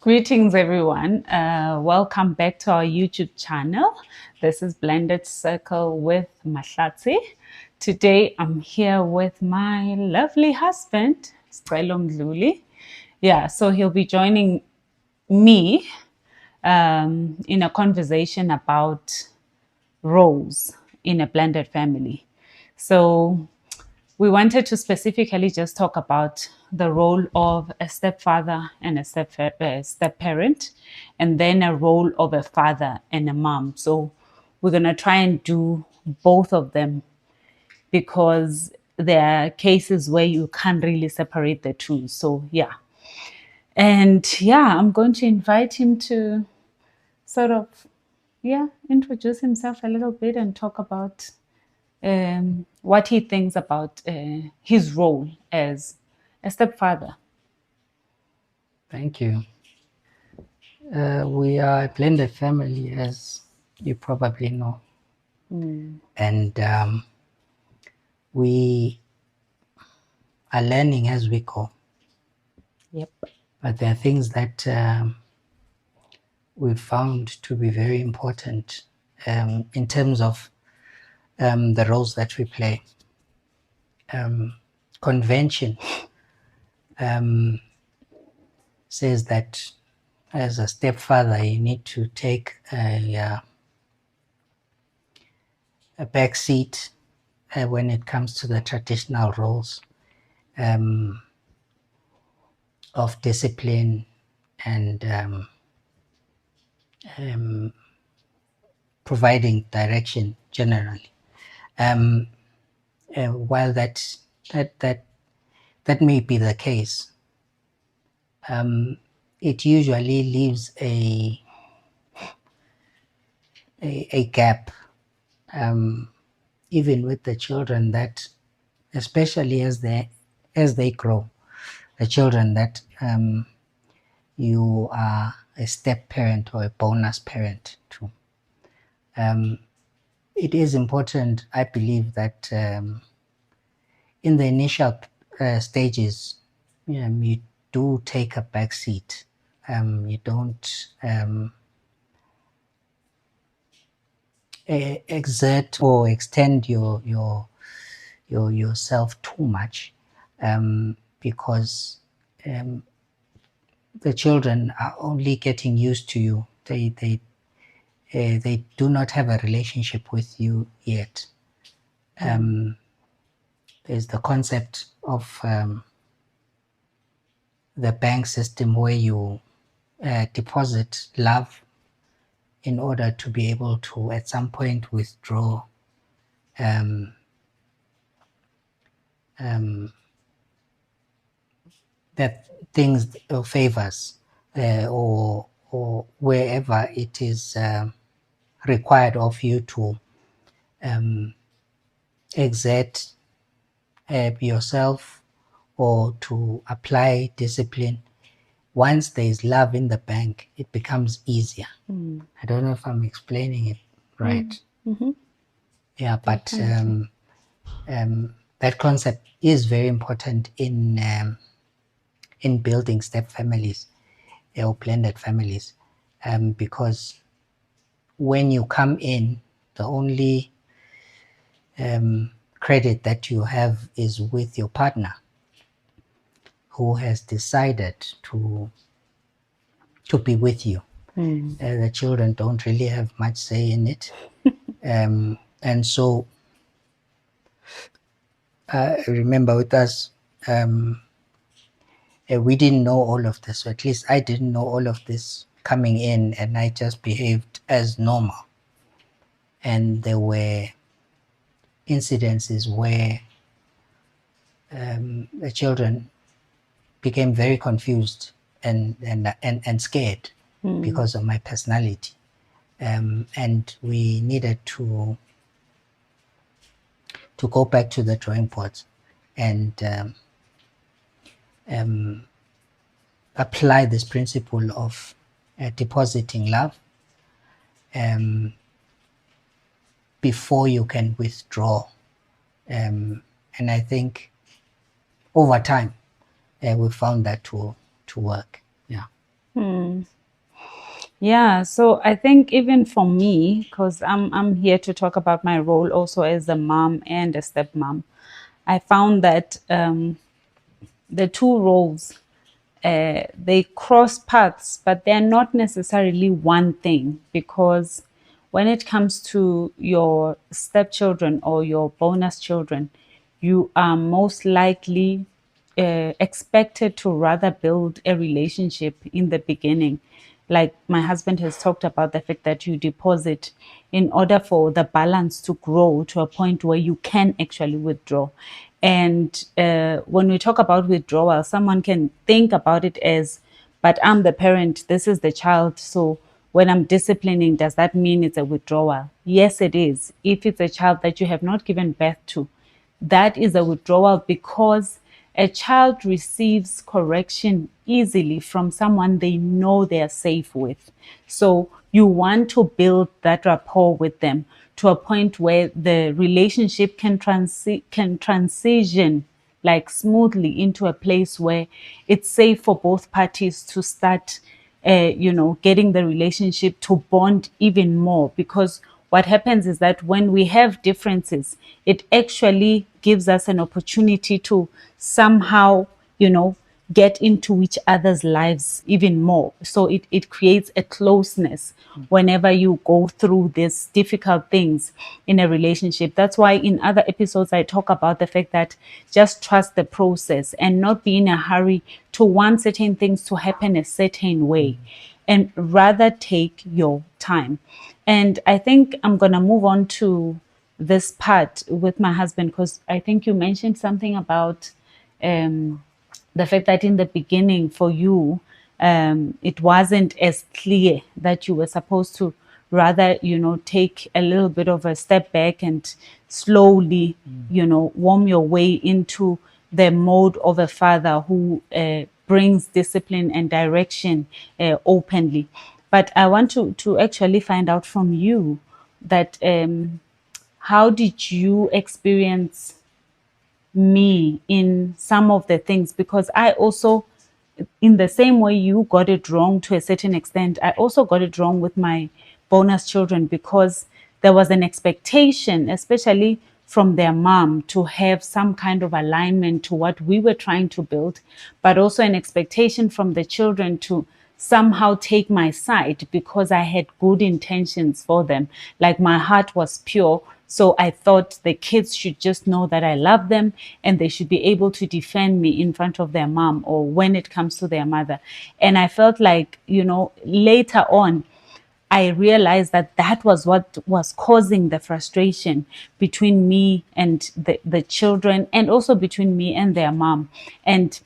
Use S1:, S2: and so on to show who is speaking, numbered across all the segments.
S1: Greetings, everyone. Welcome back to our YouTube channel. This is Blended Circle with Mahlatsi. Today, I'm here with my lovely husband, Stepmom. Yeah, so he'll be joining me in a conversation about roles in a blended family. So we wanted to specifically just talk about the role of a stepfather and a step-parent, and then a role of a father and a mom. So we're going to try and do both of them because there are cases where you can't really separate the two. So yeah. And yeah, I'm going to invite him to sort of, introduce himself a little bit and talk about what he thinks about his role as a stepfather.
S2: Thank you. We are a blended family, as you probably know. And we are learning as we go.
S1: Yep.
S2: But there are things that we've found to be very important in terms of the roles that we play. Convention says that as a stepfather, you need to take a back seat when it comes to the traditional roles of discipline and providing direction generally. While that may be the case, it usually leaves a gap, even with the children, that especially as they grow, the children that you are a step parent or a bonus parent to. It is important, I believe, that in the initial stages, you do take a back seat. You don't exert or extend yourself too much, because the children are only getting used to you. They do not have a relationship with you yet. There's the concept of the bank system where you deposit love in order to be able to at some point withdraw that things or favors or wherever it is required of you to exert yourself or to apply discipline. Once there is love in the bank, it becomes easier. I don't know if I'm explaining it right. Yeah, but that concept is very important in building step families or blended families, because when you come in, the only credit that you have is with your partner, who has decided to be with you. The children don't really have much say in it. And so remember with us, we didn't know all of this, or at least I didn't know all of this coming in, and I just behaved as normal. And there were incidences where the children became very confused and scared because of my personality. and we needed to go back to the drawing board and apply this principle of depositing love before you can withdraw. And I think over time we found that to work. Yeah.
S1: Yeah, so I think even for me, because I'm here to talk about my role also as a mom and a stepmom, I found that the two roles they cross paths, but they're not necessarily one thing, because when it comes to your stepchildren or your bonus children, you are most likely expected to rather build a relationship in the beginning. Like my husband has talked about the fact that you deposit in order for the balance to grow to a point where you can actually withdraw. And when we talk about withdrawal, someone can think about it as, but I'm the parent, this is the child. So when I'm disciplining, does that mean it's a withdrawal? Yes, it is. If it's a child that you have not given birth to, that is a withdrawal, because a child receives correction easily from someone they know they are safe with. So you want to build that rapport with them to a point where the relationship can transition like smoothly into a place where it's safe for both parties to start getting the relationship to bond even more. Because what happens is that when we have differences, it actually gives us an opportunity to somehow, get into each other's lives even more. So it creates a closeness whenever you go through these difficult things in a relationship. That's why in other episodes, I talk about the fact that just trust the process and not be in a hurry to want certain things to happen a certain way, and rather take your time. And I think I'm going to move on to this part with my husband, because I think you mentioned something about the fact that in the beginning for you, it wasn't as clear that you were supposed to rather, take a little bit of a step back and slowly, warm your way into the mode of a father who brings discipline and direction openly. But I want to actually find out from you that how did you experience me in some of the things? Because I also, in the same way you got it wrong to a certain extent, I also got it wrong with my bonus children, because there was an expectation, especially from their mom, to have some kind of alignment to what we were trying to build, but also an expectation from the children to somehow take my side because I had good intentions for them. Like my heart was pure. So I thought the kids should just know that I love them and they should be able to defend me in front of their mom or when it comes to their mother. And I felt like, later on, I realized that that was what was causing the frustration between me and the children, and also between me and their mom. And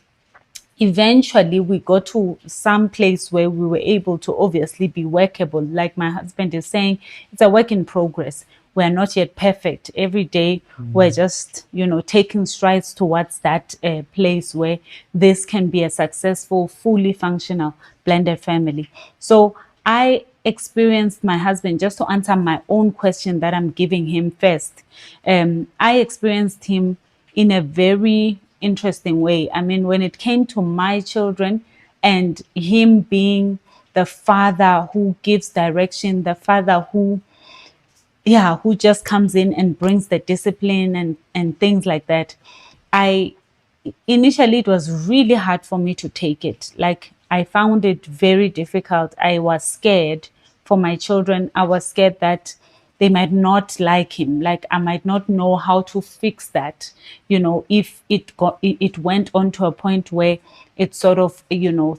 S1: eventually we got to some place where we were able to obviously be workable. Like my husband is saying, it's a work in progress. We're not yet perfect. Every day we're just, taking strides towards that place where this can be a successful, fully functional blended family. So I experienced my husband, just to answer my own question that I'm giving him first. I experienced him in a very interesting way. I mean, when it came to my children and him being the father who gives direction, the father who just comes in and brings the discipline and things like that. I initially, it was really hard for me to take it. Like I found it very difficult. I was scared for my children. I was scared that they might not like him. Like I might not know how to fix that. If it went on to a point where it sort of,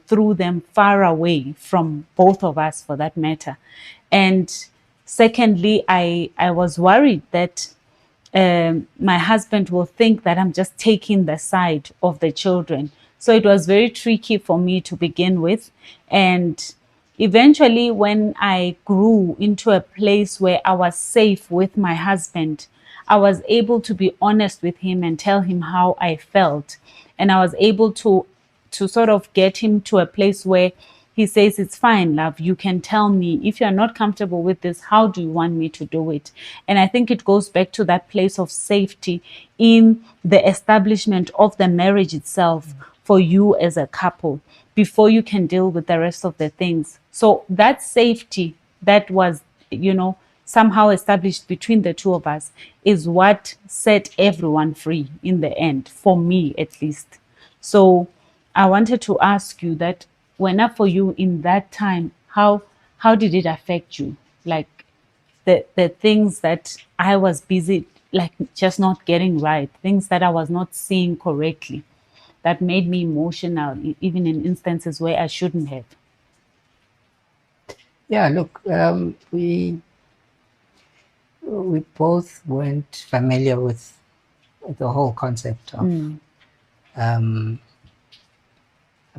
S1: threw them far away from both of us, for that matter. And secondly, I was worried that my husband will think that I'm just taking the side of the children. So it was very tricky for me to begin with. And Eventually, when I grew into a place where I was safe with my husband, I was able to be honest with him and tell him how I felt. And I was able to sort of get him to a place where he says, it's fine, love. You can tell me if you're not comfortable with this, how do you want me to do it? And I think it goes back to that place of safety in the establishment of the marriage itself for you as a couple before you can deal with the rest of the things. So that safety that was, somehow established between the two of us is what set everyone free in the end, for me at least. So I wanted to ask you that when up for you in that time, how did it affect you? Like the things that I was busy, like just not getting right, things that I was not seeing correctly, that made me emotional, even in instances where I shouldn't have.
S2: Yeah, look, we both weren't familiar with the whole concept of a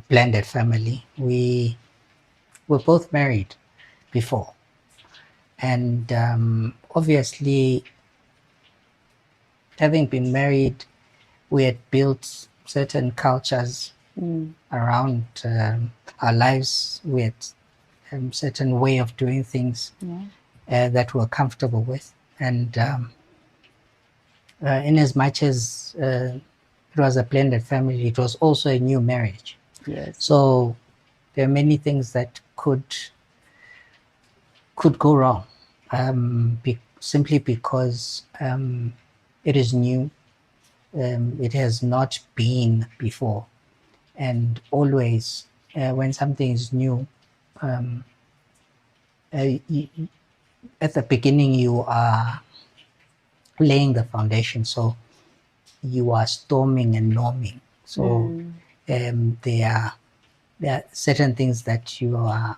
S2: blended family. We were both married before, and obviously, having been married, we had built certain cultures around our lives. We had certain way of doing things
S1: Yeah.
S2: that we're comfortable with, and in as much as it was a blended family, it was also a new marriage.
S1: Yes.
S2: So there are many things that could go wrong, simply because it is new. It has not been before, and always when something is new, y at the beginning you are laying the foundation. So you are storming and norming. So there are certain things that you are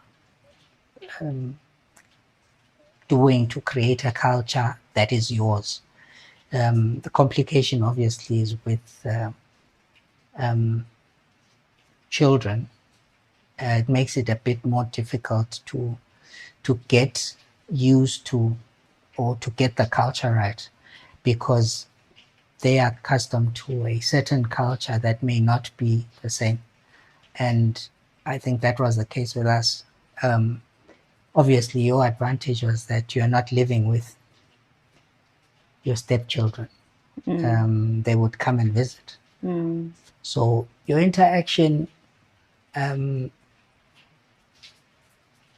S2: doing to create a culture that is yours. The complication obviously is with children. It makes it a bit more difficult to get used to or to get the culture right, because they are accustomed to a certain culture that may not be the same. And I think that was the case with us. Obviously, your advantage was that you're not living with your stepchildren. They would come and visit. So your interaction, um,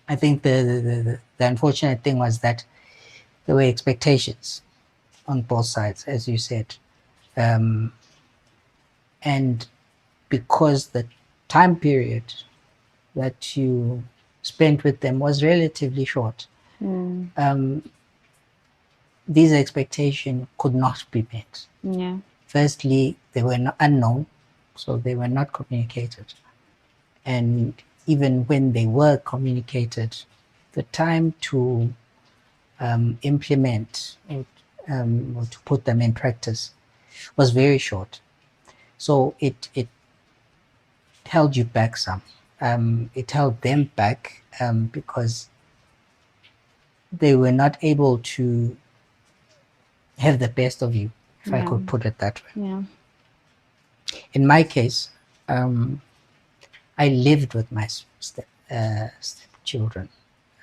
S2: I think the unfortunate thing was that there were expectations on both sides, as you said. And because the time period that you spent with them was relatively short, these expectations could not be met.
S1: Yeah.
S2: Firstly, they were not unknown, so they were not communicated. And even when they were communicated, the time to implement or to put them in practice was very short. So it held you back some. It held them back because they were not able to have the best of you, if I
S1: Yeah.
S2: could put it that way.
S1: Yeah.
S2: In my case, I lived with my stepchildren.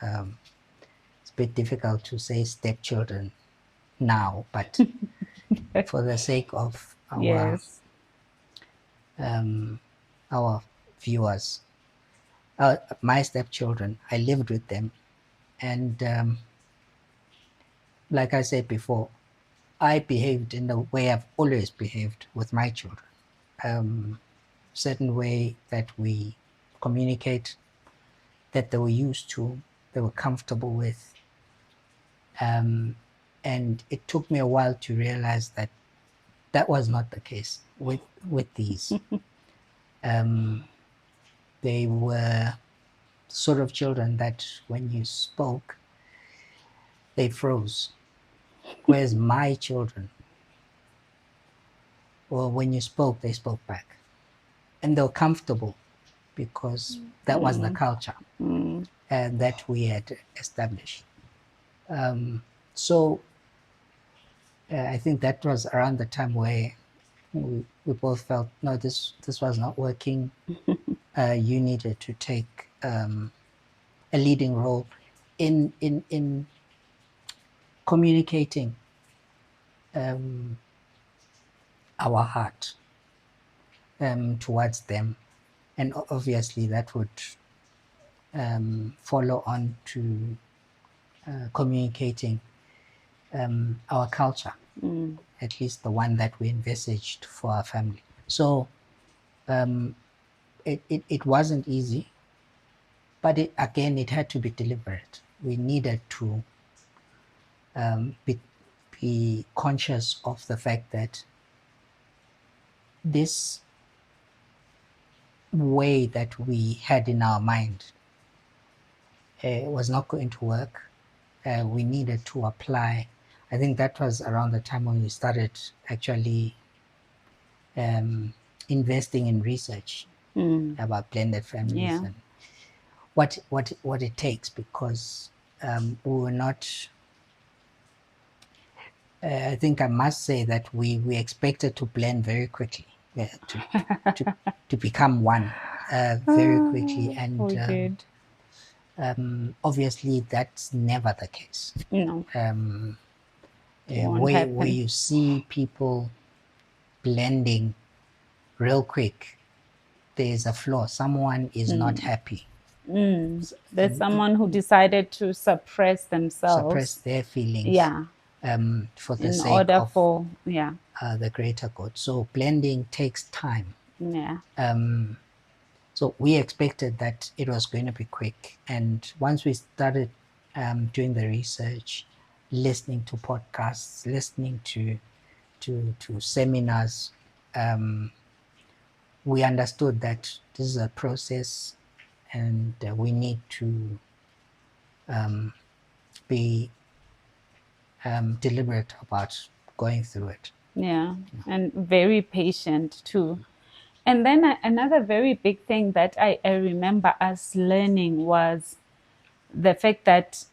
S2: It's a bit difficult to say stepchildren now, but for the sake of
S1: Yes.
S2: our viewers, my stepchildren, I lived with them, and like I said before, I behaved in the way I've always behaved with my children. Certain way that we communicate, that they were used to, they were comfortable with. And it took me a while to realize that that was not the case with these. They were sort of children that when you spoke, they froze. Whereas my children, well, when you spoke, they spoke back. And they were comfortable because that was the culture. that we had established. So I think that was around the time where we both felt, no, this was not working. You needed to take a leading role in communicating our heart towards them, and obviously that would follow on to communicating our culture, at least the one that we envisaged for our family. So it wasn't easy, but again, it had to be deliberate. We needed to be conscious of the fact that this way that we had in our mind was not going to work. We needed to apply. I think that was around the time when we started actually investing in research about blended families and what it takes, because we were not. I think I must say that we expected to blend very quickly, to become one very quickly, and
S1: We did.
S2: obviously that's never the case.
S1: No, won't
S2: Where
S1: happen.
S2: you see people blending real quick, there's a flaw. Someone is not happy.
S1: There's someone who decided to suppress
S2: Suppress
S1: themselves.
S2: their feelings
S1: Yeah,
S2: for the
S1: in
S2: sake
S1: order
S2: of
S1: for, yeah,
S2: the greater good. So blending takes time.
S1: yeah,
S2: So we expected that it was going to be quick. And once we started doing the research, listening to podcasts, listening to seminars, we understood that this is a process, and we need to be deliberate about going through it.
S1: yeah, and very patient too. And then another very big thing that I remember us learning was the fact that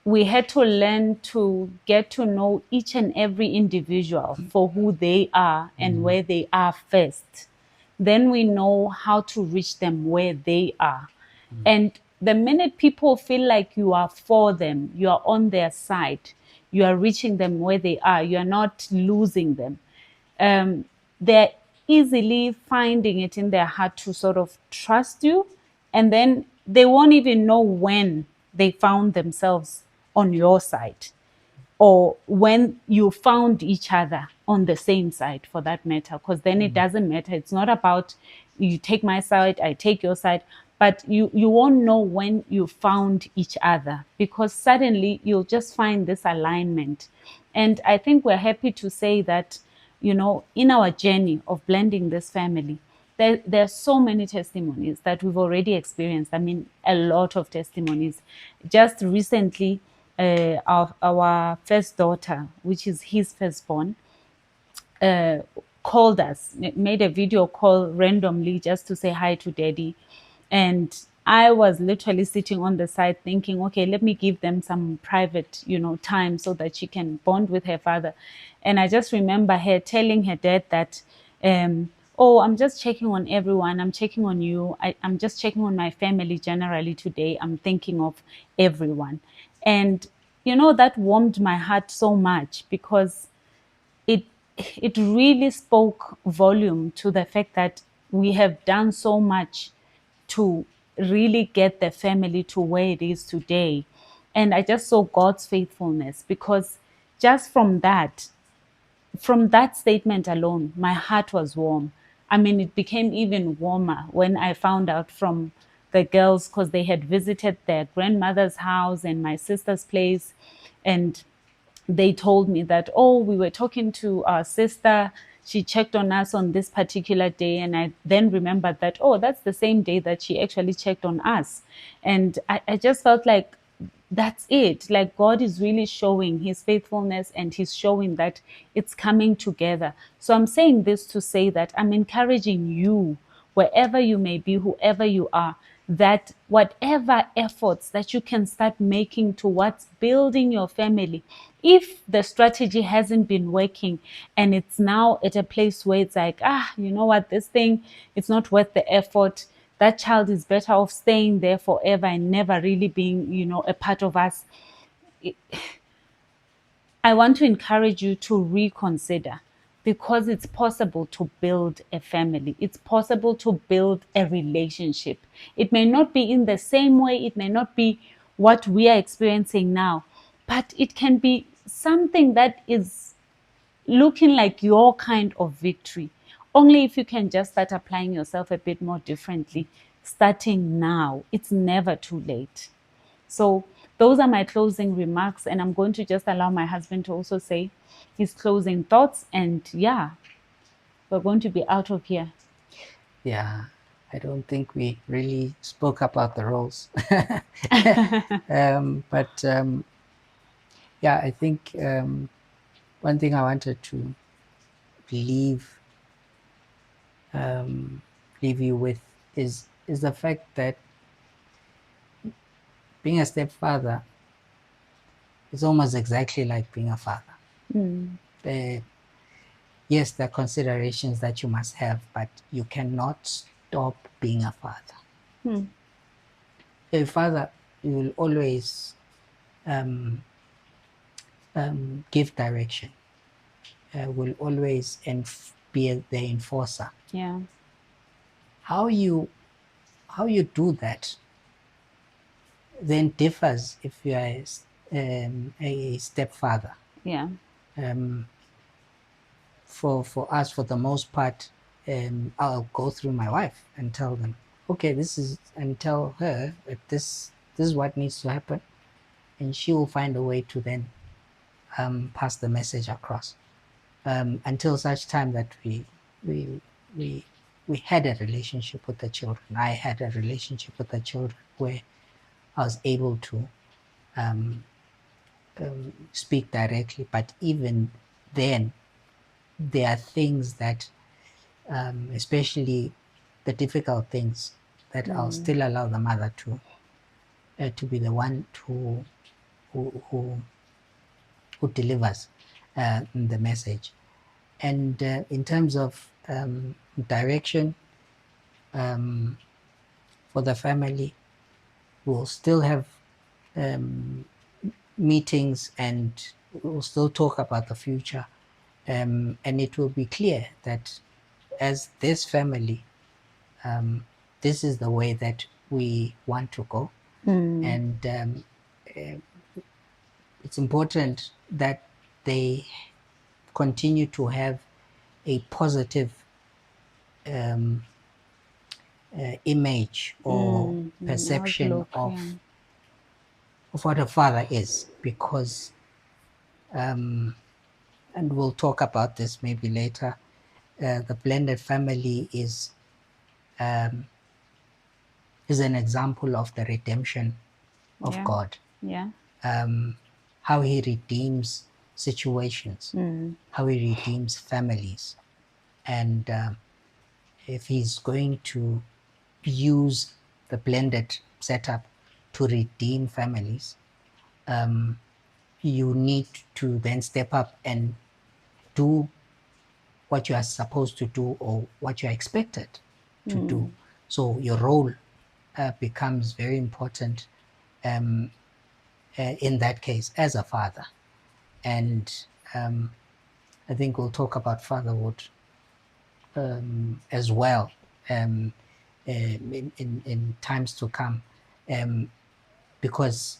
S1: we had to learn to get to know each and every individual for who they are and where they are first. Then we know how to reach them where they are. And the minute people feel like you are for them, you are on their side, you are reaching them where they are, you are not losing them, they're easily finding it in their heart to sort of trust you. And then they won't even know when they found themselves on your side, or when you found each other on the same side, for that matter, because then it doesn't matter. It's not about you take my side, I take your side, but you won't know when you found each other, because suddenly you'll just find this alignment. And I think we're happy to say that, in our journey of blending this family, there are so many testimonies that we've already experienced. I mean, a lot of testimonies. Just recently, our first daughter, which is his firstborn, called us, made a video call randomly just to say hi to daddy. And I was literally sitting on the side thinking, okay, let me give them some private, time so that she can bond with her father. And I just remember her telling her dad that, oh, I'm just checking on everyone. I'm checking on you. I'm just checking on my family generally today. I'm thinking of everyone. And, that warmed my heart so much, because it it really spoke volume to the fact that we have done so much to really get the family to where it is today. And I just saw God's faithfulness, because just from that statement alone, my heart was warm. I mean, it became even warmer when I found out from the girls, because they had visited their grandmother's house and my sister's place. And they told me that, oh, we were talking to our sister. She checked on us on this particular day. And I then remembered that, oh, that's the same day that she actually checked on us. And I just felt like that's it. Like, God is really showing his faithfulness, and he's showing that it's coming together. So I'm saying this to say that I'm encouraging you, wherever you may be, whoever you are, that whatever efforts that you can start making towards building your family, if the strategy hasn't been working and it's now at a place where it's like, you know what, this thing, it's not worth the effort, that child is better off staying there forever and never really being, a part of us. I want to encourage you to reconsider, because it's possible to build a family. It's possible to build a relationship. It may not be in the same way, it may not be what we are experiencing now, but it can be something that is looking like your kind of victory. Only if you can just start applying yourself a bit more differently, starting now. It's never too late. So those are my closing remarks, and I'm going to just allow my husband to also say his closing thoughts. And yeah, we're going to be out of here.
S2: Yeah, I don't think we really spoke about the roles. But yeah, I think one thing I wanted to leave leave you with is the fact that being a stepfather is almost exactly like being a father. Yes, there are considerations that you must have, but you cannot stop being a father. A father, you will always give direction, will always be the enforcer.
S1: Yeah.
S2: How you do that then differs if you are a stepfather.
S1: Yeah.
S2: For us, for the most part, I'll go through my wife and tell them, okay, and tell her that this is what needs to happen, and she will find a way to then pass the message across, until such time that we we we had a relationship with the children. I had a relationship with the children where I was able to speak directly, but even then there are things that especially the difficult things that I'll still allow the mother to be the one who who delivers the message. And in terms of direction for the family, we'll still have meetings and we'll still talk about the future, and it will be clear that as this family, this is the way that we want to go. And it's important that they continue to have a positive image or perception
S1: Outlook. Yeah.
S2: of what a father is, because and we'll talk about this maybe later, the blended family is an example of the redemption of
S1: Yeah.
S2: God,
S1: Yeah.
S2: how he redeems situations, how he redeems families. And if he's going to use the blended setup to redeem families, you need to then step up and do what you are supposed to do or what you are expected to do. So your role becomes very important in that case as a father. And I think we'll talk about fatherhood as well in times to come, because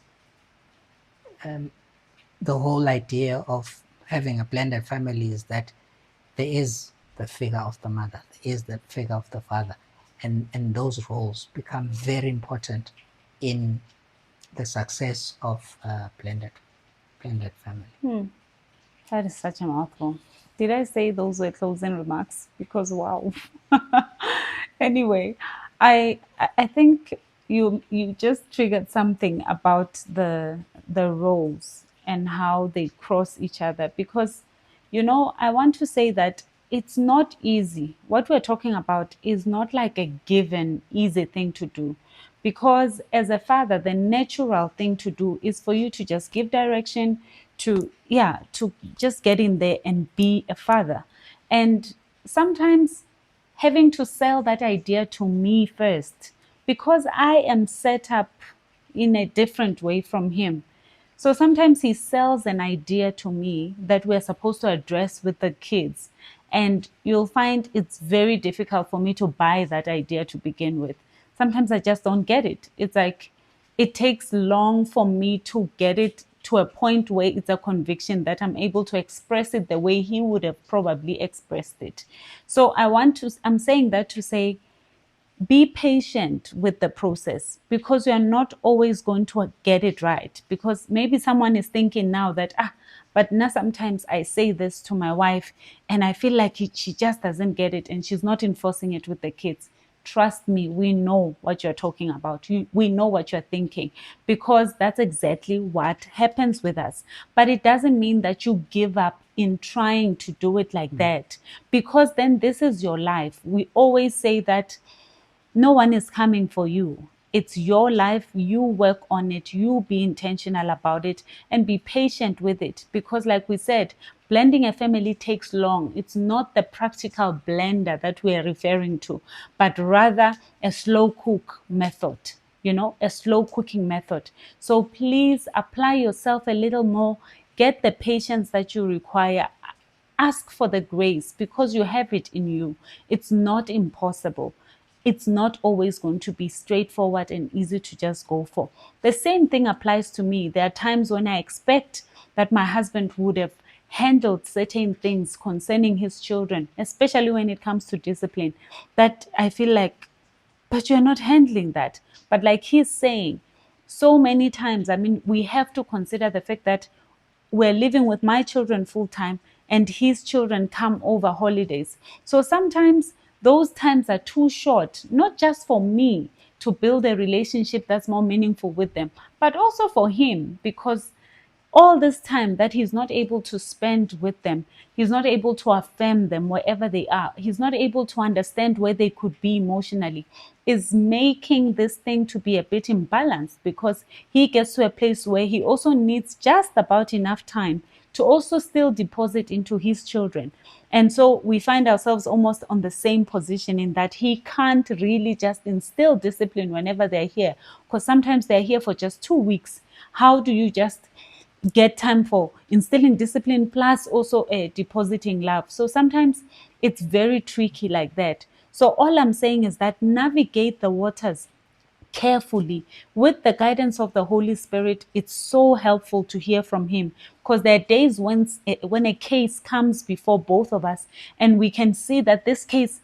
S2: the whole idea of having a blended family is that there is the figure of the mother, there is the figure of the father, and those roles become very important in the success of blended family.
S1: That is such a mouthful. Did I say those were closing remarks? Because wow. Anyway, I think you just triggered something about the roles and how they cross each other, because I want to say that it's not easy. What we're talking about is not like a given easy thing to do, because as a father, the natural thing to do is for you to just give direction, to just get in there and be a father. And sometimes having to sell that idea to me first, because I am set up in a different way from him. So sometimes he sells an idea to me that we're supposed to address with the kids. And you'll find it's very difficult for me to buy that idea to begin with. Sometimes I just don't get it. It's like it takes long for me to get it to a point where it's a conviction that I'm able to express it the way he would have probably expressed it. So I'm saying that to say, be patient with the process, because you're not always going to get it right. Because maybe someone is thinking now that, but now sometimes I say this to my wife and I feel like she just doesn't get it and she's not enforcing it with the kids. Trust me, we know what you're talking about. We know what you're thinking, because that's exactly what happens with us. But it doesn't mean that you give up in trying to do it like that, because then this is your life. We always say that no one is coming for you. It's your life. You work on it. You be intentional about it and be patient with it. Because, like we said, blending a family takes long. It's not the practical blender that we are referring to, but rather a slow cook method, a slow cooking method. So please apply yourself a little more. Get the patience that you require. Ask for the grace, because you have it in you. It's not impossible. It's not always going to be straightforward and easy to just go for. The same thing applies to me. There are times when I expect that my husband would have handled certain things concerning his children, especially when it comes to discipline, that I feel like, but you're not handling that. But like he's saying, so many times, I mean, we have to consider the fact that we're living with my children full time and his children come over holidays. So sometimes those times are too short, not just for me to build a relationship that's more meaningful with them, but also for him, because all this time that he's not able to spend with them, he's not able to affirm them wherever they are, he's not able to understand where they could be emotionally, is making this thing to be a bit imbalanced, because he gets to a place where he also needs just about enough time to also still deposit into his children. And so we find ourselves almost on the same position, in that he can't really just instill discipline whenever they're here, because sometimes they're here for just 2 weeks. How do you just get time for instilling discipline plus also depositing love? So sometimes it's very tricky like that. So all I'm saying is that navigate the waters carefully with the guidance of the Holy Spirit. It's so helpful to hear from him, because there are days when a case comes before both of us and we can see that this case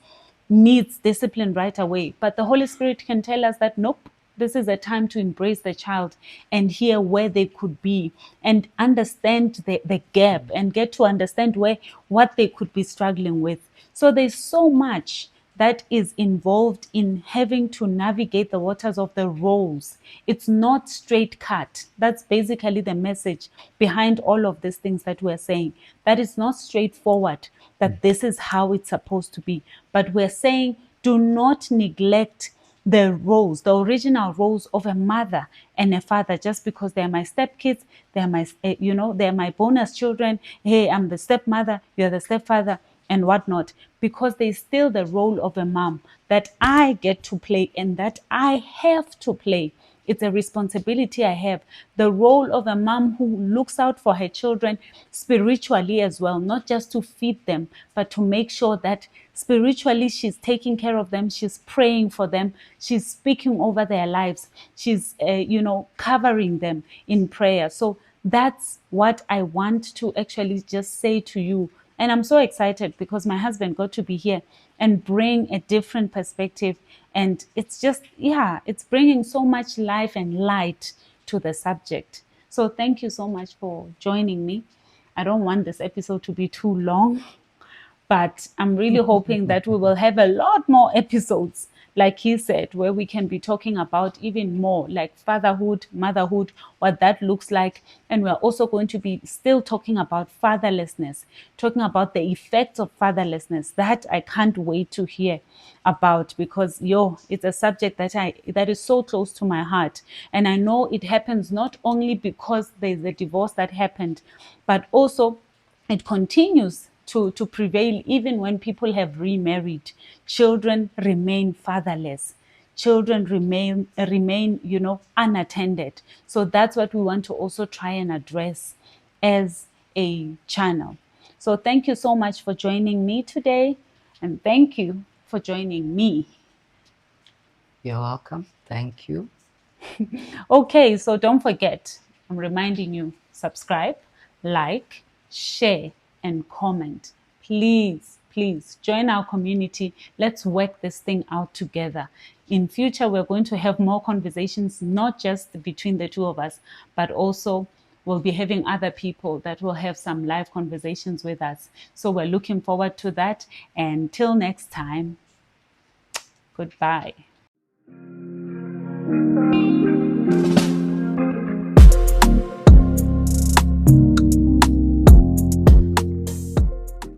S1: needs discipline right away, but the Holy Spirit can tell us that nope, this is a time to embrace the child and hear where they could be and understand the gap and get to understand what they could be struggling with. So there's so much that is involved in having to navigate the waters of the roles. It's not straight cut. That's basically the message behind all of these things that we're saying. That is not straightforward, that this is how it's supposed to be. But we're saying, do not neglect the roles, the original roles of a mother and a father, just because they're my stepkids, they're they're my bonus children. Hey, I'm the stepmother, you're the stepfather, and whatnot, because there's still the role of a mom that I get to play and that I have to play. It's a responsibility I have. The role of a mom who looks out for her children spiritually as well, not just to feed them, but to make sure that spiritually she's taking care of them, she's praying for them, she's speaking over their lives, she's, covering them in prayer. So that's what I want to actually just say to you. And I'm so excited because my husband got to be here and bring a different perspective. And it's just, it's bringing so much life and light to the subject. So thank you so much for joining me. I don't want this episode to be too long, but I'm really hoping that we will have a lot more episodes like he said, where we can be talking about even more like fatherhood, motherhood, what that looks like. And we're also going to be still talking about fatherlessness, talking about the effects of fatherlessness. That I can't wait to hear about, because it's a subject that is so close to my heart. And I know it happens not only because there's a divorce that happened, but also it continues to prevail even when people have remarried. Children remain fatherless. Children remain unattended. So that's what we want to also try and address as a channel. So thank you so much for joining me today, and thank you for joining me.
S2: You're welcome. Thank you.
S1: Okay, so don't forget, I'm reminding you, subscribe, like, share, and comment. Please, please join our community. Let's work this thing out together. In future, we're going to have more conversations, not just between the two of us, but also we'll be having other people that will have some live conversations with us. So we're looking forward to that. And till next time, goodbye.